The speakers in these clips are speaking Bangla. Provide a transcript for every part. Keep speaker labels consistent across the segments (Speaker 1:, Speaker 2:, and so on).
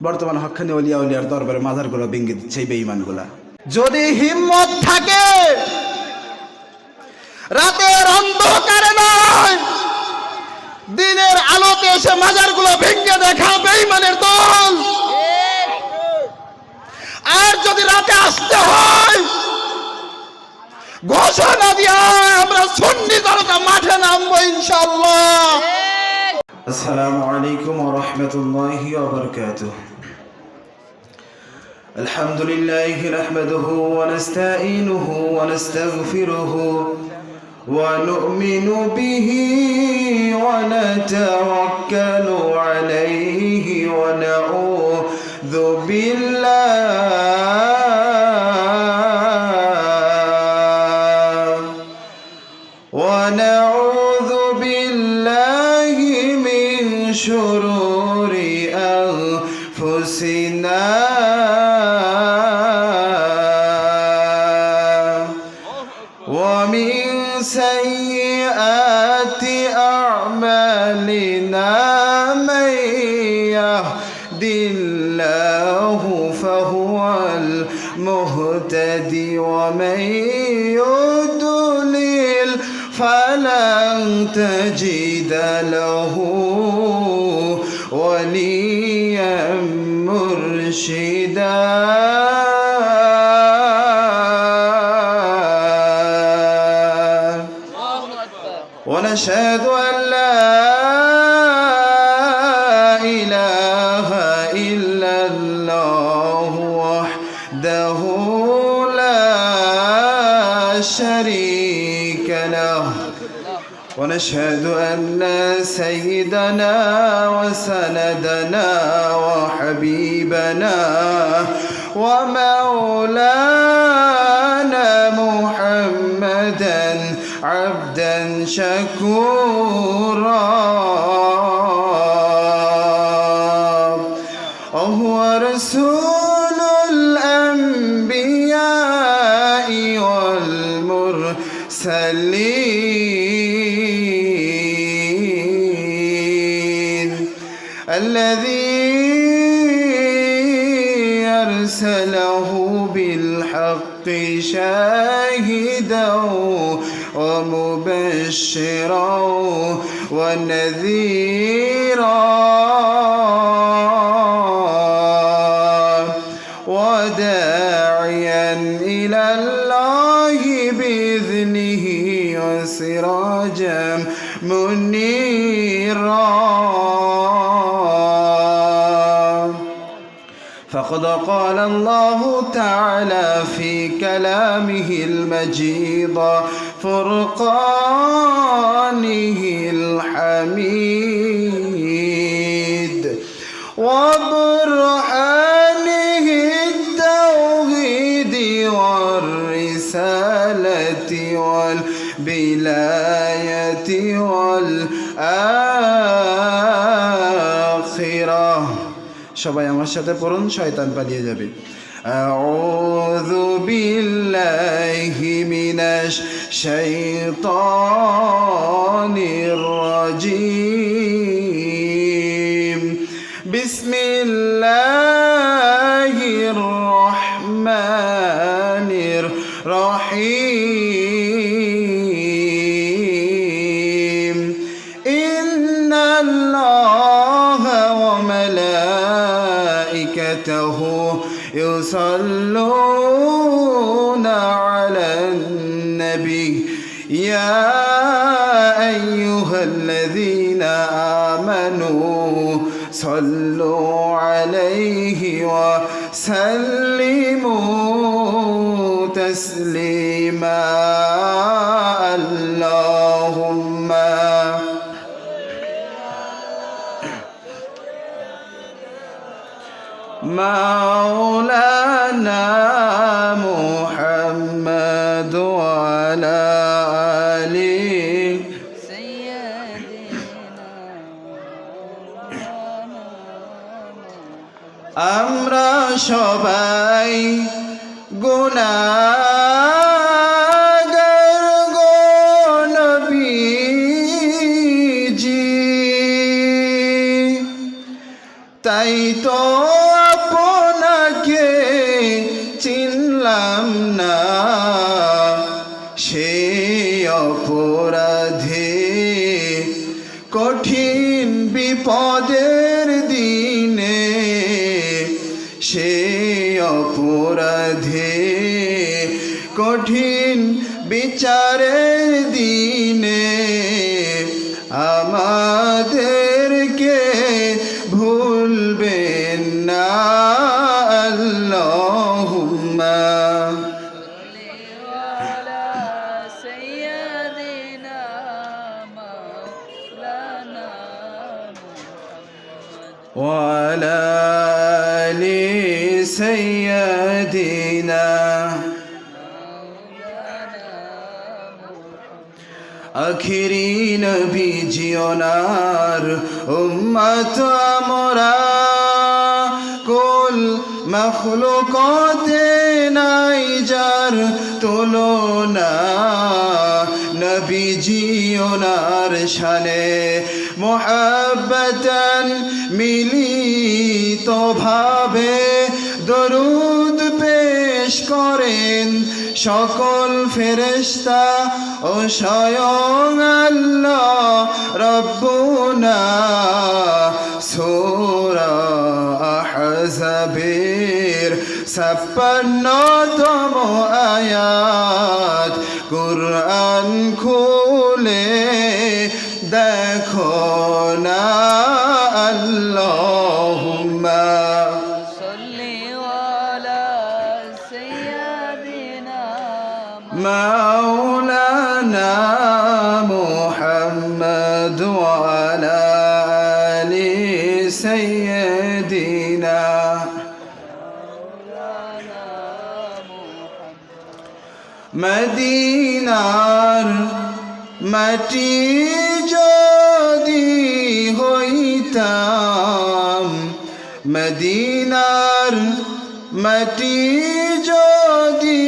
Speaker 1: বর্তমান হক্কানি ওলিয়া উলিয়ার দরবারে মাজারগুলো ভেঙে দিচ্ছে এই বেঈমানগুলা। যদি হিম্মত থাকে রাতের অন্ধকারে নয়, দিনের আলোতে এসে মাজারগুলো ভেঙে দেখা বেঈমানের দল। আর যদি রাতে আসতে হয়, ঘোষণা দিয়া আমরা সুন্নি জনতা মাঠে নামবো ইনশাআল্লাহ। আসসালামু আলাইকুম ওয়া রাহমাতুল্লাহি ওয়া বারাকাতুহু। আলহামদুলিল্লাহি নাহমাদুহু ওয়া নাস্তাঈনুহু ওয়া নাস্তাগফিরুহু ওয়া নু'মিনু বিহি ওয়া নাতাওয়াক্কালু আলাইহি ওয়া নাউযু বিল্লাহি মিন শুরুরি আনফুসিনা ওয়া মিন সাইয়্যাতি আ'মালিনা মান ইয়াহদিল্লাহু ফাহুয়াল মুহতাদি ওয়া মান ইউদ্লিল ফালান তাজিদা লাহু ওয়ালিয়াম মুরশিদা। ونشهد أن لا إله إلا الله وحده لا شريك له، ونشهد أن سيدنا وسندنا وحبيبنا ومولانا محمدا عبدا شكورا وهو رسول الأنبياء والمرسلين الذي أرسله بالحق شاهدا ومبشرا ونذيرا وداعيا إلى الله بإذنه وسراجا منيرا. فقد قال الله تعالى في كلامه المجيد فرقانه الحميد وبرهانه التوحيد والرسالة والبلاية والآخرة. সবাই আমার সাথে পড়ুন, শয়তান পালিয়ে যাবে। আউযু বিল্লাহি মিনাশ শাইতানির রাজিম। বিসমিল্লাহির রহমানির রহিম। ইন্নাল্লাহা ওয়া মালাইকাতাহু يصلون على النبي يا أيها الذين آمنوا صلوا عليه وسلموا تسليما. اللهم مولانا محمد وعلى آله আমরা সবাই গুনাহগার গো নবীজি, তাই তো কঠিন বিচারের দিনে আমাদেরকে ভুলবেন না আল্লাহুম্মা وعلى آل سيدنا আখিরি নবীজি ওনার উম্মত আমরা কুল মখলুকাতে নাই যার তুলনা নবীজি ওনার শানে মুহাব্বতান মিলিত ভাবে দরুদ পেশ করেন সকল ফেরেশতা ও স্বয়ং আল্লাহ রব্বুনা সূরা আহজাবের 56তম আয়াত কুরআন খুলে দেখো না আল্লাহুম্মা مولانا محمد وعلى آل سيدنا মদিনার মাটি যদি হইতাম মদিনার মাটি যদি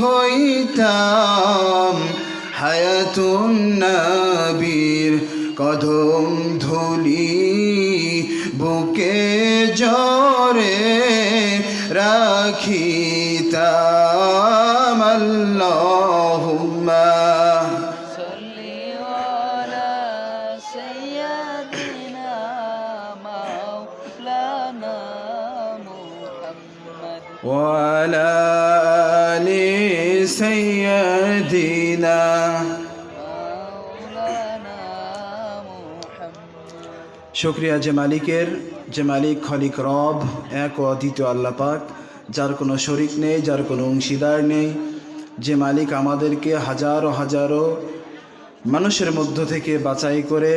Speaker 1: হইতাম হায়াতুন নবীর কদম ধুলি বুকে জরে রাখিতাম আল্লাহুম্মা সাল্লি আলা সাইয়্যিদিনা মাওলানা মুহাম্মদ ওয়া আলা আলি সাইয়্যিদিনা মাওলানা মুহাম্মদ। শুকরিয়া যে মালিকের, যে মালিক খলিক রব এক ও অদ্বিতীয় আল্লাহ পাক, যার কোনো শরিক নেই, যার কোনো অংশীদার নেই, যে মালিক আমাদেরকে হাজারো হাজারো মানুষের মধ্য থেকে বাছাই করে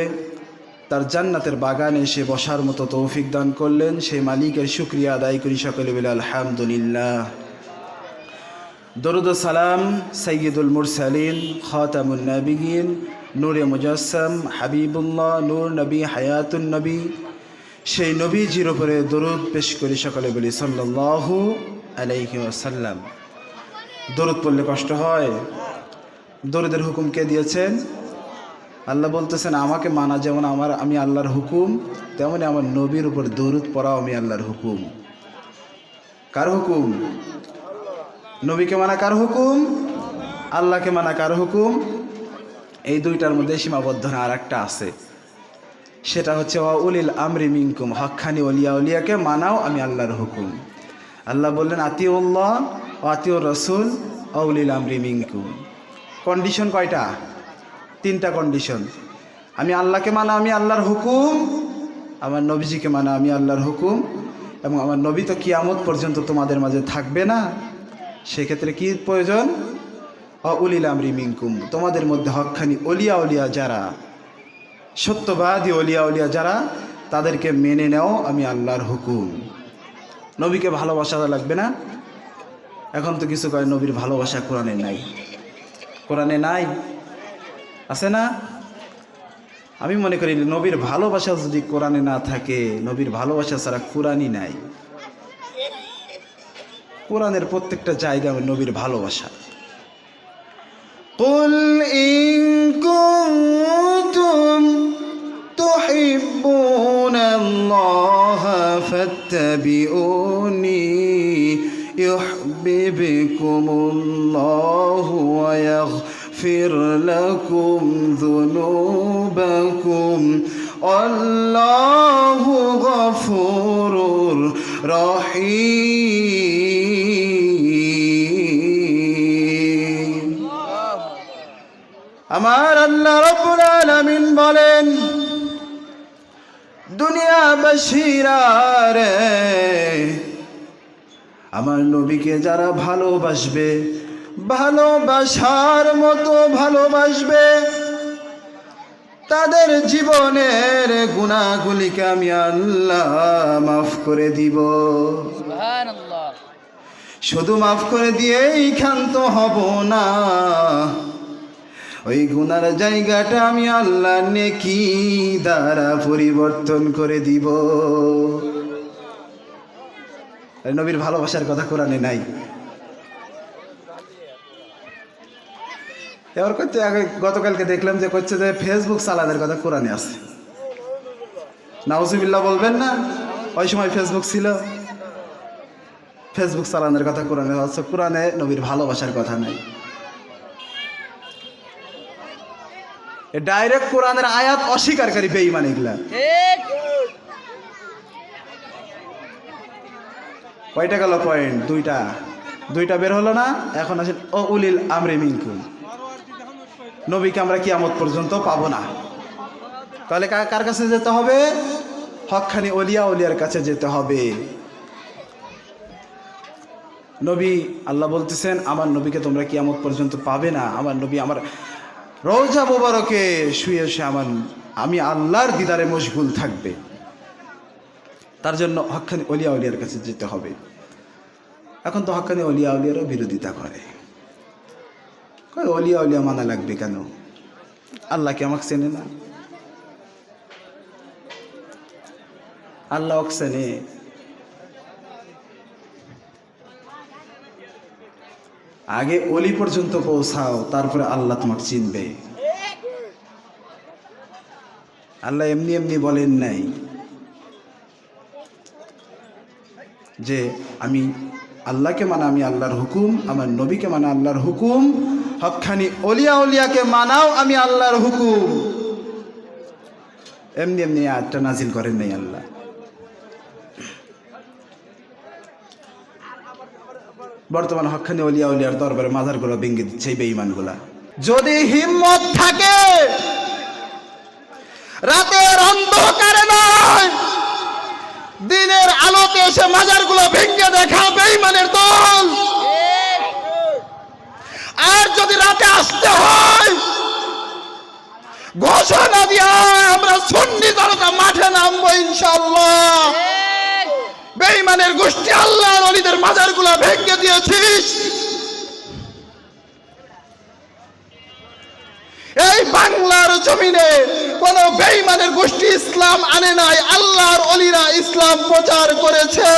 Speaker 1: তার জান্নাতের বাগানে এসে বসার মতো তৌফিক দান করলেন, সেই মালিকের শুকরিয়া আদায় করি সকলে বলে আলহামদুলিল্লাহ। দরুদ ও সালাম সাইয়্যিদুল মুরসালিন খাতামুন নবিয়্যিন নূরে মুজাসসাম হাবিবুল্লাহ নূর নবী হায়াতুন নবী, সেই নবীজির উপরে দরুদ পেশ করি সকলে বলি সাল্লাল্লাহু আলাইহি ওয়াসাল্লাম। দরুদ পড়লে কষ্ট হয়? দরুদের হুকুম কে দিয়েছেন? আল্লাহ বলতেছেন আমাকে মানা যেমন আমি আল্লাহর হুকুম, তেমনি আমার নবীর উপর দরুদ পড়াও আমি আল্লাহর হুকুম। কার হুকুম? নবীকে মানা কার হুকুম? আল্লাহকে মানা কার হুকুম? এই দুইটার মধ্যে সীমাবদ্ধ না, আর একটা আছে, সেটা হচ্ছে উলিল আমরি মিনকুম, হক্কানি ওলিয়া উলিয়াকে মানাও আমি আল্লাহর হুকুম। আল্লাহ বললেন আতিউল্লাহ ও আতিউর রাসূল ও উলিল আমরি মিনকুম। কন্ডিশন কয়টা? তিনটা কন্ডিশন। আমি আল্লাহকে মানা আমি আল্লাহর হুকুম, আমার নবীজিকে মানা আমি আল্লাহর হুকুম, এবং আমার নবী তো কিয়ামত পর্যন্ত তোমাদের মাঝে থাকবে না, সেক্ষেত্রে কি প্রয়োজন? উলিল আমরি মিনকুম, তোমাদের মধ্যে হক্কানি ওলিয়া উলিয়া যারা, সত্যবাদী ওলিয়া উলিয়া যারা, তাদেরকে মেনে নেও আমি আল্লাহর হুকুম। নবীকে ভালোবাসা লাগবে না? এখন তো কিছু কয় নবীর ভালোবাসা কোরআনে নাই। কোরআনে নাই, আছে না? আমি মনে করি নবীর ভালোবাসা যদি কোরআনে না থাকে, নবীর ভালোবাসা ছাড়া কোরআনই নাই। কোরআনের প্রত্যেকটা জায়গা নবীর ভালোবাসা। قل إن كنتم تحبون الله فاتبعوني يحببكم الله ويغفر لكم ذنوبكم والله غفور رحيم। আমার আল্লাহ রাব্বুল আলামিন বলেন, দুনিয়াবাসীরা রে, আমার নবীকে যারা ভালোবাসবে, ভালোবাসার মতো ভালোবাসবে, তাদের জীবনের গুনাহগুলিকে আমি আল্লাহ মাফ করে দিব। সুবহানাল্লাহ। শুধু মাফ করে দিয়েই ক্ষান্ত হব না, ওই গুনার জায়গাটা আমি আল্লাহ নেকি দ্বারা পরিবর্তন করে দিব। নবীর ভালোবাসার কথা কোরআনে নাই। এবার করতে আগে গতকালকে দেখলাম যে করছে যে ফেসবুক চালানোর কথা কোরআনে আছে। নাউজুবিল্লাহ বলবেন না? ওই সময় ফেসবুক ছিল, ফেসবুক চালানোর কথা কোরআনে আছে। কোরআনে নবীর ভালোবাসার কথা নাই। ডাইরেক্ট কোরআনের আয়াত অস্বীকারী বেঈমান এগুলা। কয়টা গেল পয়েন্ট? দুইটা বের হলো না? এখন আসেন ও উলিল আমরি মিনকুম। নবীকে আমরা কিয়ামত পর্যন্ত পাবো না, তাহলে কার কাছে যেতে হবে? হকখানি ওলিয়ার কাছে যেতে হবে। নবী, আল্লাহ বলতেছেন আমার নবীকে তোমরা কিয়ামত পর্যন্ত পাবে না। আমার নবী আমার রওজা মোবারকে শুয়ে আমি আল্লাহর দিদারে মশগুল থাকবে। তার জন্য হকখানি ওলিয়ার কাছে যেতে হবে। এখন তো হকখানি ওলিয়ারও বিরোধিতা করে, ওলিয়া মানা লাগবে কেন? আল্লাহ কি আমাকে চেনে না? আল্লাহ চেনে। আগে ওলি পর্যন্ত পৌঁছাও, তারপরে আল্লাহ তোমাকে চিনবে। আল্লাহ এমনি এমনি বলেন নাই যে আমি আল্লাহকে মানা আমি আল্লাহর হুকুম, আমার নবীকে মানা আল্লাহর হুকুম, হকখানি ওলিয়াকে মানাও আমি আল্লাহর হুকুম। এমনি এমনি আয়াতটা নাজিল করেন নাই আল্লাহ। বর্তমান হকখানি ওলিয়ার দরবারে মাজারগুলো ভেঙে দিচ্ছে এই বেঈমানগুলা। যদি হিম্মত থাকে রাতের অন্ধকারে নয়, দিনের আলোতে এসে মাজারগুলো ভেঙে দেখা বেঈমানের দল। আর যদি রাতে আসতে হয়, ঘোষণা দিয়া আমরা সুন্নি জনতা মাঠে নামবো ইনশাআল্লাহ। বেঈমানের গোষ্ঠী আল্লাহর ওলিদের মাজারগুলো ভেঙে দিয়েছিস, এই বাংলার জমিনে কোন বেঈমানের গোষ্ঠী ইসলাম আনে নাই, আল্লাহর ওলিরা ইসলাম প্রচার করেছে।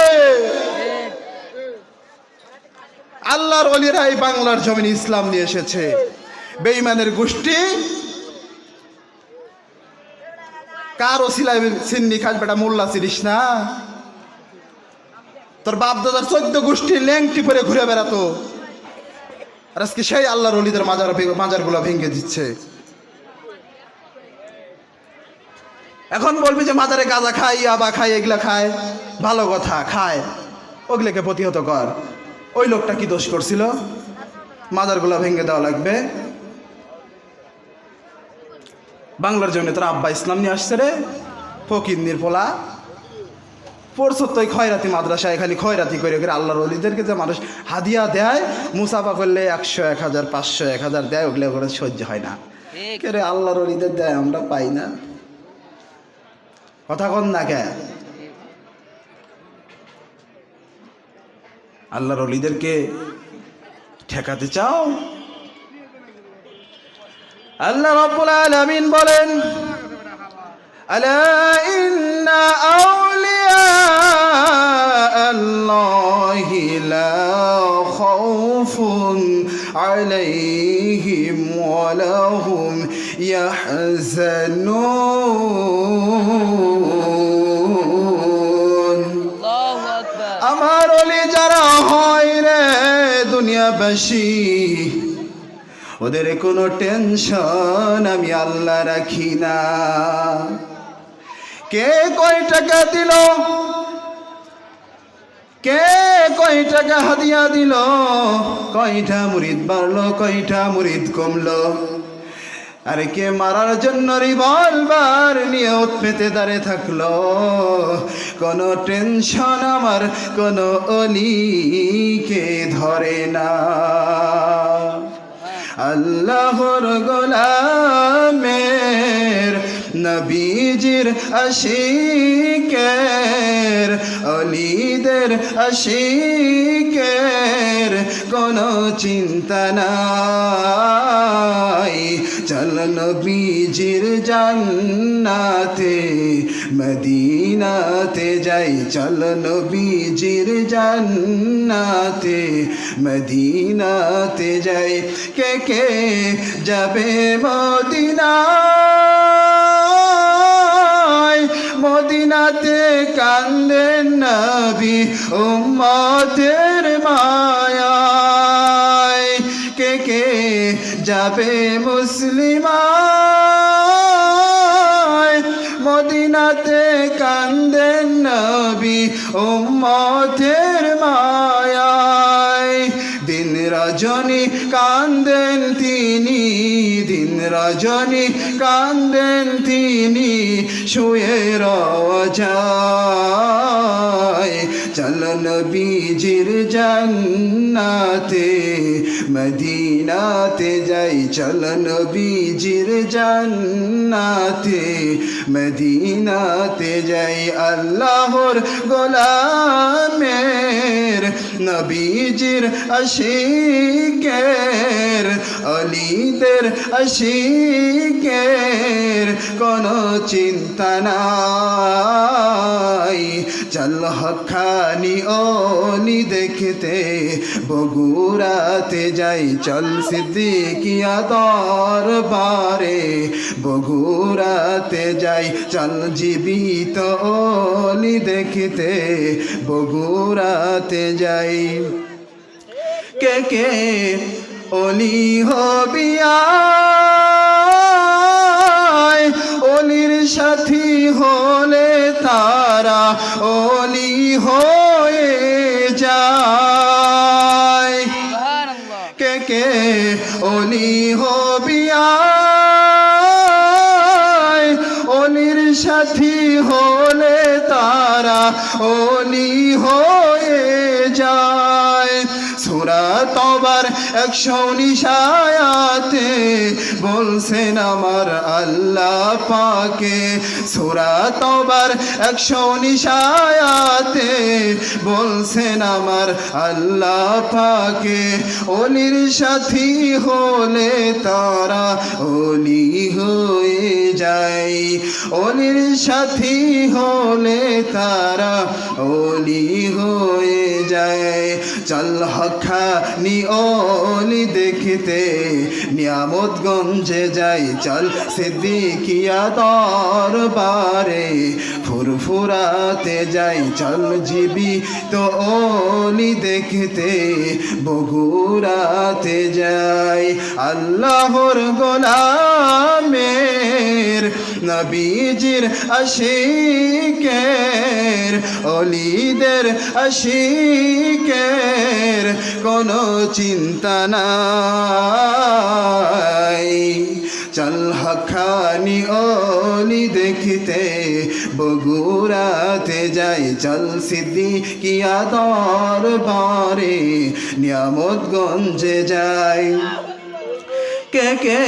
Speaker 1: আল্লাহর ওলিরা এই বাংলার জমিনে ইসলাম নিয়ে এসেছে। বেঈমানের গোষ্ঠী কার ওসিলায় সিন্নি খাস বেটা মোল্লা চিনিস না? তোর বাপ দাদার 14 গোষ্ঠী ল্যাংটি পরে ঘুরে বেড়াতো, আর আজকে সেই আল্লাহর ওলিদের মাজারগুলো ভেঙে দিচ্ছে। এখন বলবি যে মাজারে গাঁজা খায়, ইয়াবা খায়, এগুলা খায়, ভালো কথা, খায়, ওগুলোকে প্রতিহত কর। ওই লোকটা কি দোষ করছিল? মাজারগুলো ভেঙে দেওয়া লাগবে। বাংলার জন্য তোর আব্বা ইসলাম নিয়ে আসছে রে, ফকিন্নির পোলা। পড়ছো তো খয়রাতি মাদ্রাসায়, খালি খয়রাতি করে আল্লাহর ওলিদেরকে যে মানুষ হাদিয়া দেয়, মুসাফা করলে 100, 1000, 500, 1000 দেয়, ওগুলো করে সহ্য হয় না। কে রে আল্লাহর ওলিদের দেয়, আমরা পাই না। কথা কন না কে? আল্লাহর ওলিদেরকে ঠেকাতে চাও? আল্লাহ রাব্বুল আলামিন বলেন, আলা ইন্না আউলিয়া আল্লাহি লা খাউফুন আলাইহিম ওয়া লাহুম ইয়াহজানুন। আল্লাহু আকবার। আমার ওলি যারা হয় রে দুনিয়াবাসী, ওদের কোনো টেনশন আমি আল্লাহ রাখি না। কে কয় টাকা দিল, কে কয় টাকা হাদিয়া দিল, কয়টা মুরিদ বাড়লো, কয়টা মুরিদ কমলো, আর কে মারার জন্য রিভলভার নিয়ে ওত পেতে দাঁড়িয়ে থাকলো, কোনো টেনশন আমার কোনো অলিকে ধরে না। আল্লাহর গোলামের নবীজির আশিকের অলিদের আশিকের কোনো চিন্তা নাই। চল নবীজির জান্নাতে মদিনাতে যাই, চল নবীজির জান্নাতে মদিনাতে যাই। কে কে যাবে মদিনায়, মদিনাতে কান্দেন নবী উম্মতের মায়ায়। কে কে যাবে মুসলিমায়, মদিনাতে কান্দেন নবী উম্মতের মায়ায়। দিন রজনী কান্দেন তিনি, দিন রজনী কান্দেন তিনি শুয়ে রওজায়। চল নবীজির জান্নাতে মদিনাতে যাই, চল নবীজির জান্নাতে মদিনাতে যাই। আল্লাহর গোলামের নবীজির আশিকের অলিদের আশিকের কোনো চিন্তা নাই। চল হক্কানি ওলি দেখতে বগুড়াতে যাই, চল সিদ্দিকিয়া দরবারে বগুড়াতে যাই। চল জীবিত ওলি দেখতে বগুড়াতে যাই। কে কে অলি হবি আয়, অলির সাথী হলে তারা অলি হয়ে যায়। কে কে অলি হবি আয়, অলির সাথী হলে তারা অলি হয়ে যায়। সূরা তওবার 119 আয়াতে বলছেন আমার আল্লাহ পাকে, সূরা তওবার 119 আয়াতে বলছেন আমার আল্লাহ পাকে, অলির সাথী হলে তারা অলি হয়ে যায়। অলির সাথী হলে তারা অলি হয়ে যায়। চল হক্কানি ওলি দেখতে নিয়ামতগঞ্জে যাই, চল সিদ্দিকিয়া দরবারে ফুরফুরাতে যাই। চল জীবিত ওলি দেখতে বগুড়াতে যাই। আল্লাহর গোলামের নবীজির আশিকের অলিদের আশিকের কোনো চিন্তা নাই। চল হক্কানি ওলি দেখতে বগুড়াতে যাই, চল সিদ্দিকিয়া দরবারে নিয়ামতগঞ্জে যাই। কে কে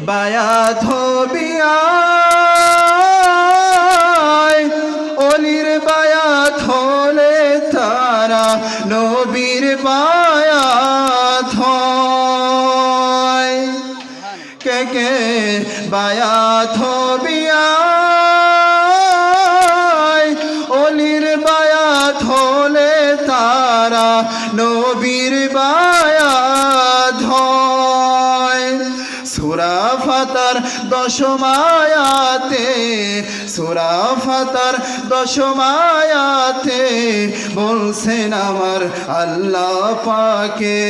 Speaker 1: বায়াত হবি আয়, অলির বায়াত হলে তারা নবীর বায়াত হয়। কে কে বায়াত হবি আয়, অলির বায়াত হলে তারা নবীর বায়াত হয়। সূরা ফাতর 10 আয়াতে, সূরা ফাতর 10 আয়াতে বলছেন আমার আল্লাহ পাকে,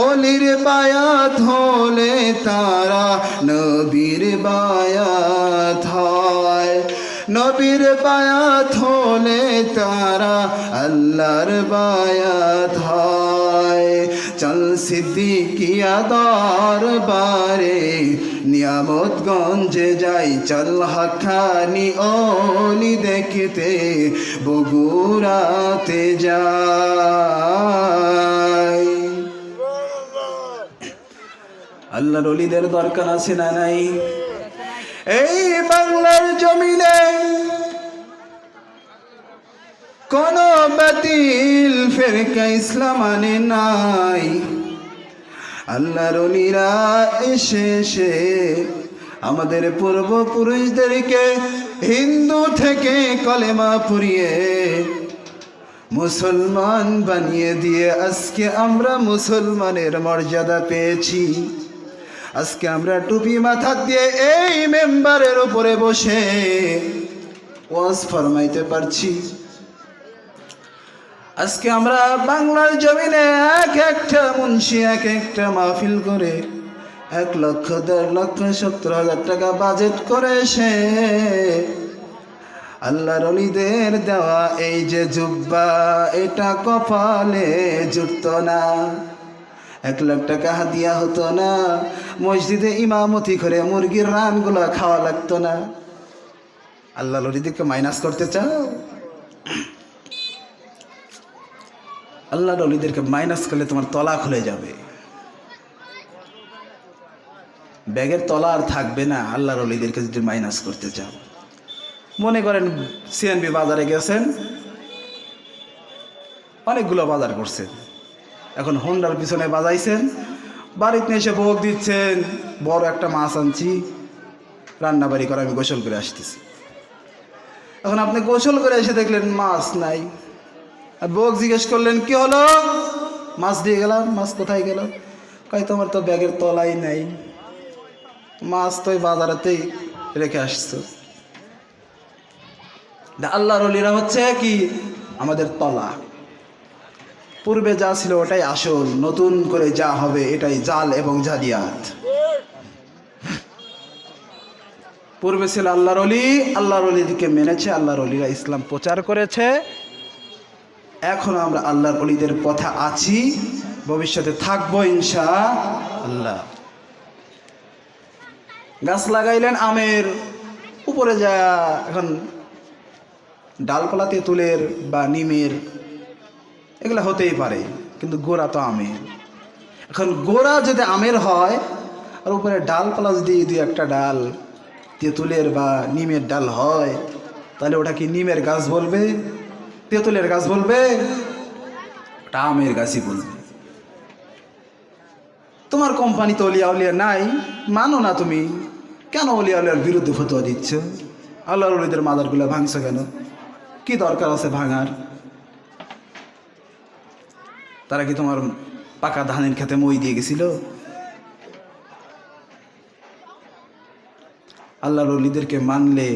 Speaker 1: অলির বায়াত হলে তারা নবীর বায়াত হয়। নবীর বায়াত হলে তারা আল্লাহর বায়াত হয়। চল সিদ্দিকিয়া দরবারে নিয়ামতগঞ্জে যাই চল হাক্কানি ওলি দেখতে বগুড়াতে যাই। আল্লাহর ওলিদের দরকার আছে না নাই? এই বাংলার জমিনে কোন বাতিল ফিরকা ইসলাম আনে নাই। আল্লাহর ওলিরা এসে এসে আমাদের পূর্বপুরুষদেরকে হিন্দু থেকে কলেমা পড়িয়ে মুসলমান বানিয়ে দিয়ে আজকে আমরা মুসলমানের মর্যাদা পেয়েছি। আজকে আমরা টুপি মাথা দিয়ে এই মেম্বারের উপরে বসে ওয়াজ ফরমাইতে পারছি। আজকে আমরা বাংলার জমিনে এক একটা মুন্সি এক একটা মাহফিল করে 1 লক্ষ 1.5 লক্ষ 70,000 টাকা বাজেট করে এসে আল্লাহর ওলিদের দেওয়া এই যে জুব্বা এটা কপালে জুটতো না, 1 লাখ টাকা হাদিয়া হতো না, মসজিদে ইমামতি করে মুরগির রানগুলো খাওয়া লাগতো না। আল্লাহর ওলিদেরকে মাইনাস করতে চাও? আল্লাহর ওলিদেরকে মাইনাস করলে তোমার তলা খুলে যাবে, ব্যাগের তলা আর থাকবে না। আল্লাহর ওলিদেরকে যদি মাইনাস করতে চাও, মনে করেন সিএনবি বাজারে গেছেন, অনেকগুলো বাজার করছেন, এখন হোন্ডার পিছনে বাজাইছেন, বাড়িতে এসে ভোগ দিচ্ছেন, বড় একটা মাছ আনছি রান্না বাড়ি করে আমি গোসল করে আসতেছি। এখন আপনি গোসল করে এসে দেখলেন মাছ নাই, আর বউক জিজ্ঞেস করলেন কি হলো, মাছ দিয়ে গেলাম, মাছ কোথায় গেল? কয় তোমার তো ব্যাগের তলাই নাই, মাছ তো বাজারেতেই রেখে আসছো। আল্লাহর ওলিরা হচ্ছে কি আমাদের তলা, পূর্বে যা ছিল ওটাই আসল, নতুন করে যা হবে এটাই জাল এবং জালিয়াত। পূর্বে ছিল আল্লাহর ওলি, আল্লাহর ওলিদেরকে মেনেছে, আল্লাহর ওলিরা ইসলাম প্রচার করেছে। এখন আমরা আল্লাহর ওলিদের পথে আছি, ভবিষ্যতে থাকবো ইনশাআল্লাহ। গাছ লাগাইলেন আমের, উপরে যা এখন ডালপালা তেঁতুলের বা নিমের এগুলো হতেই পারে, কিন্তু গোড়া তো আমের। এখন গোড়া যদি আমের হয় আর উপরে ডালপালা যদি 2-1টা ডাল তেঁতুলের বা নিমের ডাল হয়, তাহলে ওটা কি নিমের গাছ বলবে, তেঁতুলের গাছ বলবে? ওটা আমের গাছই বলবে। তোমার কোম্পানি তো অলিয়া উলিয়া নাই, মানো না তুমি, কেন অলিয়া উলিয়ার বিরুদ্ধে ফতোয়া দিচ্ছ? আল্লাহর ওলিদের মাজারগুলো ভাঙছো কেন? কি দরকার আছে ভাঙার? তারা কি তোমার পাকা ধানের খেতে মই দিয়ে গেছিল? আল্লাহর ওলিদেরকে মানলে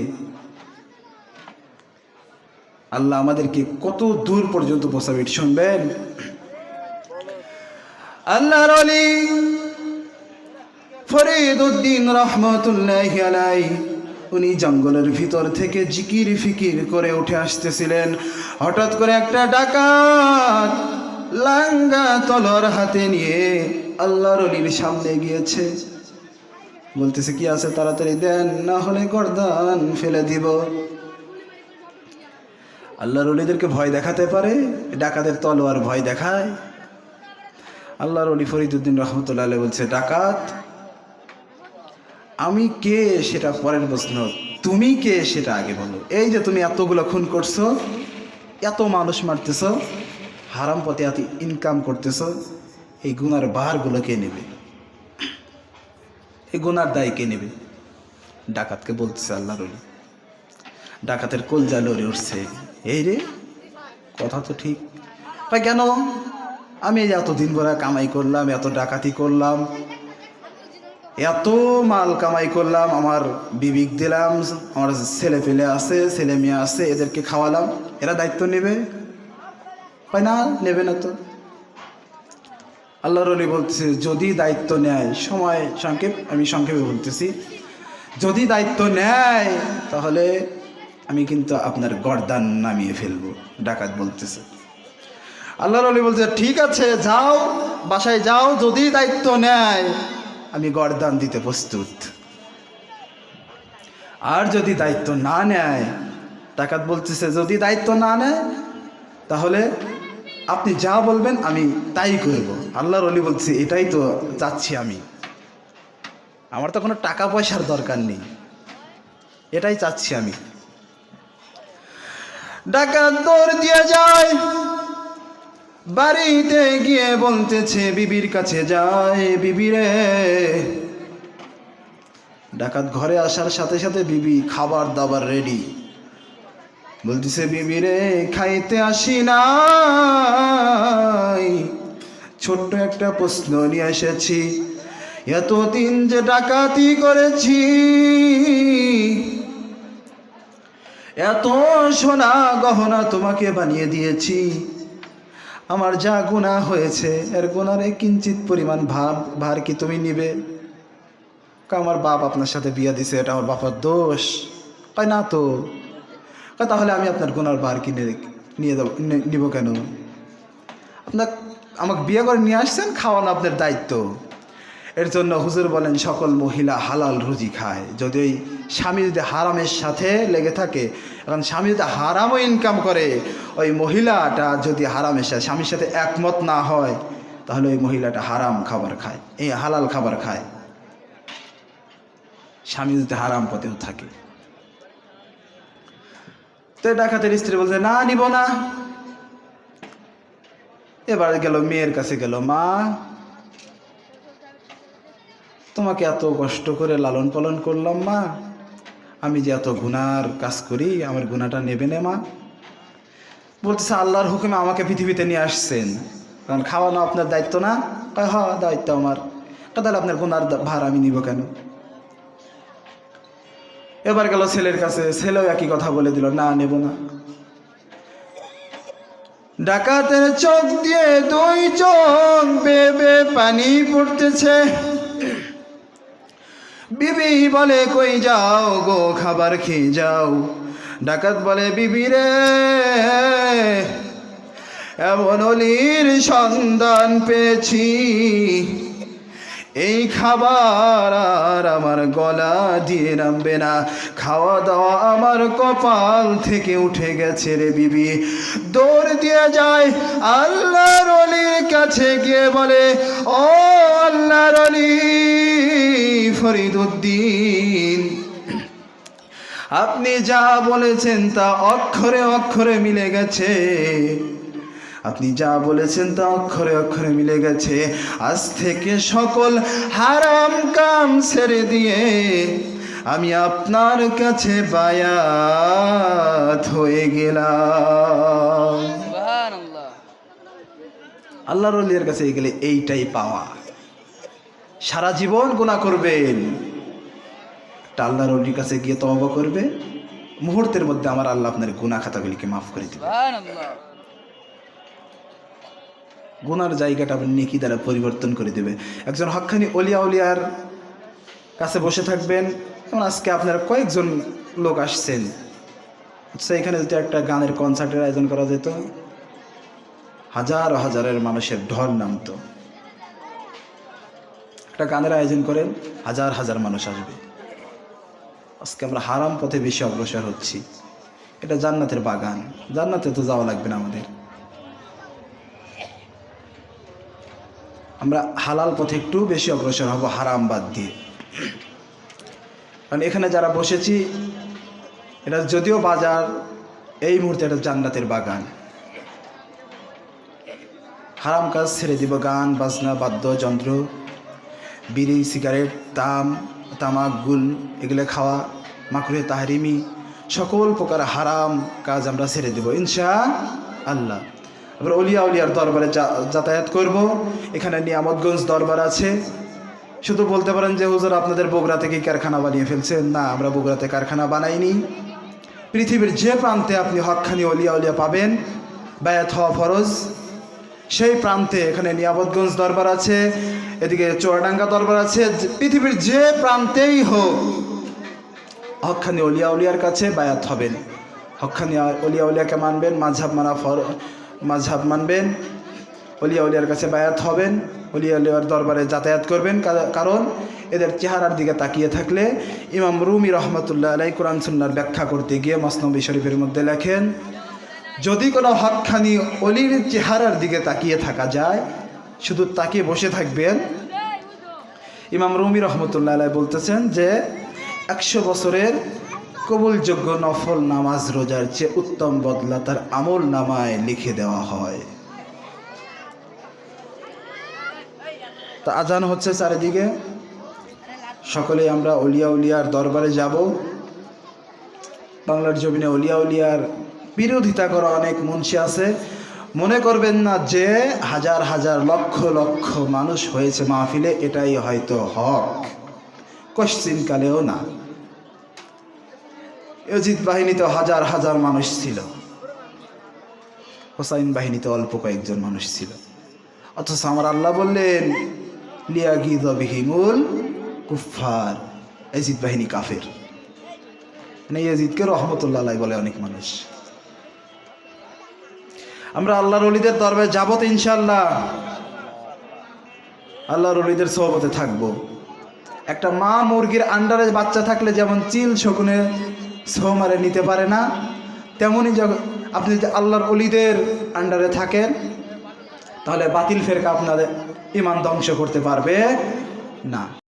Speaker 1: আল্লাহ আমাদেরকে কত দূর পর্যন্ত পৌঁছাবে শুনবেন। আল্লাহর ওলি ফরিদউদ্দিন রাহমাতুল্লাহি আলাইহি উনি জঙ্গলের ভিতর থেকে জিকির ফিকির করে উঠে আসতেছিলেন। হঠাৎ করে একটা ডাকাত লাঙ্গা তলোয়ার হাতে নিয়ে আল্লাহর ওলির সামনে গিয়েছে, বলতেছে কি আছে তাড়াতাড়ি দেন, না হলে গর্দান ফেলে দিব। আল্লাহর ওলিদেরকে ভয় দেখাতে পারে, ডাকাতের তলোয়ার ভয় দেখায়? আল্লাহর ওলি ফরিদউদ্দিন রহমতুল্লাহ আলাইহি বলছে, ডাকাত আমি কে সেটা পরের প্রশ্ন, তুমি কে সেটা আগে বলো। এই যে তুমি এতগুলো খুন করছো, এত মানুষ মারতেছ, হারাম পথে এত ইনকাম করতেছ, এই গুনার ভারগুলো কে নেবে? এই গুনার দায় কে নেবে? ডাকাতকে বলতেছে আল্লাহর ওলি। ডাকাতের কলজা লড়ে উঠছে, এই রে কথা তো ঠিক। কেন? আমি এতদিন ভরা কামাই করলাম, এত ডাকাতি করলাম, এত মাল কামাই করলাম, আমার বিবিক দিলাম, আমার ছেলে পেলে আছে, ছেলে মেয়ে আছে, এদেরকে খাওয়ালাম, এরা দায়িত্ব নেবে? না, নেবে না তো। আল্লাহর ওলি বলতেছে যদি দায়িত্ব নেয়, সময় সংক্ষেপ, আমি সংক্ষেপে বলতেছি, যদি দায়িত্ব নেয় তাহলে আমি কিন্তু আপনার গর্দান নামিয়ে ফেলবো। ডাকাত বলতেছে। আল্লাহর ওলি বলছে ঠিক আছে যাও, বাসায় যাও, যদি দায়িত্ব নেয় আমি গর্দান দিতে প্রস্তুত। আর যদি দায়িত্ব না নেয়, ডাকাত বলতেছে যদি দায়িত্ব না নেয় তাহলে আপনি যা বলবেন আমি তাই করব। আল্লাহর ওলি বলছে এটাই তো চাচ্ছি আমি, আমার তো কোনো টাকা পয়সার দরকার নেই, এটাই চাচ্ছি আমি। ডাকাত দৌড় দিয়ে যায়, বাড়িতে গিয়ে বলতেছে বিবির কাছে যায়, বিবি রে। ডাকাত ঘরে আসার সাথে সাথে বিবি খাবার দাবার রেডি, বলতেছে বিবি রে খাইতে আসি নাই, ছোট্ট একটা প্রশ্ন নিয়ে এসেছি, এতদিন যে ডাকাতি করেছি, এত সোনা গহনা তোমাকে বানিয়ে দিয়েছি, আমার যা গুনাহ হয়েছে এর গুনারে কিঞ্চিত পরিমাণ ভার কি তুমি নিবে? আমার বাপ আপনার সাথে বিয়ে দিছে, এটা আমার বাবার দোষ? কয় না তো। তাহলে আমি আপনার গুনার ভার কিনে নিব কেন? আপনার আমাকে বিয়ে করে নিয়ে আসছেন, খাওয়ানো আপনার দায়িত্ব। এর জন্য হুজুর বলেন সকল মহিলা হালাল রুজি খায়। যদি ওই স্বামী যদি হারামের সাথে লেগে থাকে, এখন স্বামী যদি হারামও ইনকাম করে, ওই মহিলাটা যদি হারামের সাথে স্বামীর সাথে একমত না হয়, তাহলে ওই মহিলাটা হারাম খাবার খায়, এই হালাল খাবার খায়, স্বামী যদি হারাম পথেও থাকে। তো ডাকাতের স্ত্রী বলছে না নিব না। এবার গেল মেয়ের কাছে, গেল মা তোমাকে এত কষ্ট করে লালন পালন করলাম মা, আমি যে এত গুনার কাজ করি, আমার গুনাহটা নেবে না মা? বলতেছে আল্লাহর হুকুমে আমাকে পৃথিবীতে নিয়ে আসছেন, কারণ খাওয়ানো আপনার দায়িত্ব না? হ্যাঁ দায়িত্ব আমার। তাহলে আপনার গুনার ভার আমি নিব কেন? এবার গেল ছেলের কাছে, ছেলেও একই কথা বলে দিল না নেব না। ডাকাতের চোখ দিয়ে দুই চোখ বেবে পানি পড়তেছে। বিবি বলে কই যাও গো, খাবার খেয়ে যাও। ডাকাত বলে বিবি রে এমন অলির সন্ধান পেয়েছি, এই খাবার আর আমার গলা দিয়ে নামবে না, খাওয়া দাওয়া আমার কপাল থেকে উঠে গেছে রে বিবি। দৌড় দিয়ে যায় আল্লাহর ওলির কাছে, গিয়ে বলে ও আল্লাহর ওলি ফরিদউদ্দিন, আপনি যা বলেছেন তা অক্ষরে অক্ষরে মিলে গেছে, আপনি যা বলেছেন তা অক্ষরে অক্ষরে মিলে গেছে। আজ থেকে সকল হারাম কাম ছেড়ে দিয়ে আমি আপনার কাছে বায়াত হয়ে গেলাম। আল্লাহর ওলির কাছে গেলে এইটাই পাওয়া। সারা জীবন গুনাহ করবেন, একটা আল্লাহর ওলির কাছে গিয়ে তওবা করবে, মুহূর্তের মধ্যে আমার আল্লাহ আপনার গুনাহ খাতাগুলিকে মাফ করে দিবে। গুনার জায়গাটা আপনি নেকি দ্বারা পরিবর্তন করে দেবে। একজন হক্কানি উলিয়ার কাছে বসে থাকবেন। যেমন আজকে আপনারা কয়েকজন লোক আসছেন, আচ্ছা এখানে যদি একটা গানের কনসার্টের আয়োজন করা যেত, হাজার হাজারের মানুষের ঢল নামতো। একটা গানের আয়োজন করেন, হাজার হাজার মানুষ আসবে। আজকে আমরা হারাম পথে বেশি অগ্রসর হচ্ছি। এটা জান্নাতের বাগান, জান্নাতে তো যাওয়া লাগবে না আমাদের। আমরা হালাল পথে একটু বেশি অগ্রসর হব, হারাম বাদ দিয়ে। কারণ এখানে যারা বসেছি, এটা যদিও বাজার, এই মুহূর্তে এটা জান্নাতের বাগান। হারাম কাজ ছেড়ে দিব, গান বাজনা বাদ্যযন্ত্র, বিড়ি সিগারেট তামাক গুল এগুলো খাওয়া, মাকরুহে তাহরিমি সকল প্রকার হারাম কাজ আমরা ছেড়ে দেব ইনশাআল্লাহ। আমরা উলিয়ার দরবারে যাতায়াত করব। এখানে নিয়ামতগঞ্জ দরবার আছে। শুধু বলতে পারেন যে হুজুর আপনাদের বগুড়া থেকে কারখানা বানিয়ে ফেলছেন। না, আমরা বগুড়াতে কারখানা বানাইনি। পৃথিবীর যে প্রান্তে আপনি হক্কানি উলিয়া পাবেন, বায়াত হওয়া ফরজ, সেই প্রান্তে এখানে নিয়ামতগঞ্জ দরবার আছে, এদিকে চুয়াডাঙ্গা দরবার আছে। পৃথিবীর যে প্রান্তেই হোক হক্কানি উলিয়ার কাছে বায়াত হবেন। হক্কানি উলিয়াকে মানবেন, মাযহাব মানবেন, উলিয়ার কাছে বায়াত হবেন, উলিয়ার দরবারে যাতায়াত করবেন। কারণ এদের চেহারার দিকে তাকিয়ে থাকলে ইমাম রুমি রহমতুল্লাহ আলাই কোরআন সুন্নাহর ব্যাখ্যা করতে গিয়ে মসনবী শরীফের মধ্যে লেখেন, যদি কোনো হক্কানি অলির চেহারার দিকে তাকিয়ে থাকা যায়, শুধু তাকিয়ে বসে থাকবেন, ইমাম রুমি রহমতুল্লাহ আলাই বলতেছেন যে 100 বছরের কবুলযোগ্য নফল নামাজ রোজার চেয়ে উত্তম বদলা তার আমল নামায় লিখে দেওয়া হয়। তা আজান হচ্ছে চারিদিকে, সকলে আমরা অলিয়া উলিয়ার দরবারে যাব। বাংলার জমিনে অলিয়া উলিয়ার বিরোধিতা করা অনেক মুন্সি আছে। মনে করবেন না যে হাজার হাজার লক্ষ লক্ষ মানুষ হয়েছে মাহফিলে এটাই হয়তো হক, কোশ্চিনকালেও না। ইয়াজিদ বাহিনীতে হাজার হাজার মানুষ ছিল, হোসাইন বাহিনীতে অল্প কয়েকজন মানুষ ছিল, অথচ আমার আল্লাহ বললেন লিয়াগিয বিহিমুল কুফফার, ইয়াজিদ বাহিনী কাফের। মানে ইয়াজিদকে রহমতুল্লাহ আলাইহি বলে অনেক মানুষ। আমরা আল্লাহর ওলিদের দরবারে যাব তো ইনশাআল্লাহ, আল্লাহর ওলিদের সোহবতে থাকবো। একটা মা মুরগির আন্ডারে বাচ্চা থাকলে যেমন চিল শকুনে ছো মারে নিতে পারে না, তেমনই যখন আপনি যদি আল্লাহর ওলিদের আন্ডারে থাকেন তাহলে বাতিল ফেরকা আপনাদের ঈমান ধ্বংস করতে পারবে না।